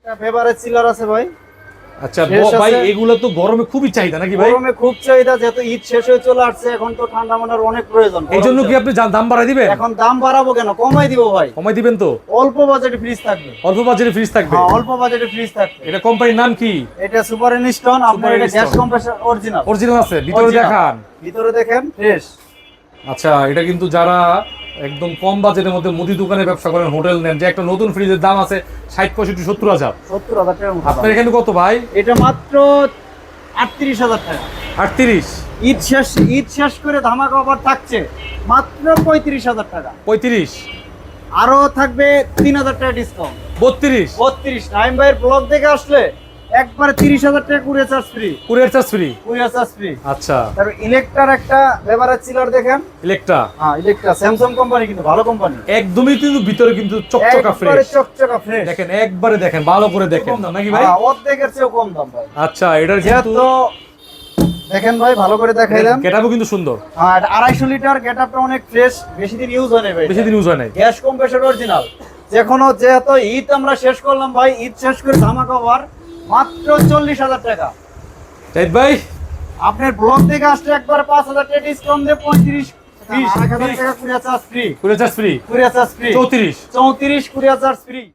Favourite সিলার আছে ভাই। আচ্ছা ভাই, এগুলো তো গরমে খুবই চাহিদা নাকি ভাই? গরমে খুব চাহিদা, যেহেতু ঈদ শেষ হয়ে চলে আসছে, এখন তো ঠান্ডা মানার অনেক প্রয়োজন। এই জন্য কি আপনি দাম বাড়াই দিবেন? এখন দাম বাড়াবো কেন, কমাই দিব ভাই। কমাই দিবেন তো? অল্প বাজেটে ফ্রিজ থাকবে। অল্প বাজেটে ফ্রিজ থাকবে? হ্যাঁ, অল্প বাজেটে ফ্রিজ থাকবে। এটা কোম্পানির নাম কি? এটা সুপার ইনস্টন। আপনার এটা গ্যাস কম্প্রেসর অরিজিনাল। অরিজিনাল আছে? ভিতরে দেখান। ভিতরে দেখেন, ফ্রেশ। আচ্ছা, এটা কিন্তু যারা একদম কম বাজেটের মধ্যে মুদি দোকানে ব্যবসা করেন, হোটেল নেন, যে একটা নতুন ফ্রিজের দাম আছে 60, 65, 70,000। 70,000 টাকা। আপনার এখানে কত ভাই? এটা মাত্র 38,000 টাকা। 38? ঈদ শেষ করে ধামাকা অফার থাকছে মাত্র 35,000 টাকা। 35? আরো থাকবে 3,000 টাকা ডিসকাউন্ট। 32? 32। টাইম ভাইয়ের ব্লগ দেখে আসলে একবারে 30,000 টাকা courier charge free. Courier charge free? Courier charge free. আচ্ছা। তারপর ইলেকট্রার একটা ফেভারিট সিলার দেখেন। ইলেকট্রা? হ্যাঁ, ইলেকট্রা স্যামসাং কোম্পানি, কিন্তু ভালো কোম্পানি। একদমই কিন্তু ভিতরে কিন্তু চকচকা ফ্রেশ। একবারে চকচকা ফ্রেশ। দেখেন, একবারে দেখেন, ভালো করে দেখেন নাকি ভাই? হ্যাঁ, অর্ধেকের চেয়েও কম দাম ভাই। আচ্ছা, এটার যেহেতু কিন্তু দেখেন ভাই, ভালো করে দেখাইলাম। গেটআপও কিন্তু সুন্দর। হ্যাঁ, 250 লিটার গেটআপটা অনেক ফ্রেশ, বেশি দিন ইউজ হয় না ভাই। বেশি দিন ইউজ হয় নাই। Gas compressor original. যেহেতু ঈদ আমরা শেষ করলাম ভাই, ঈদ শেষ করে ধামাকা অফার মাত্র 40,000 টাকা। জাহিদ ভাই, আপনার ব্লগ থেকে আসলে একবার 5,000 টাকা ডিসকাউন্ট দিয়ে 35, 20, 1,000 টাকা courier charge free. Courier charge free? Courier charge free. 34? 34 courier charge free.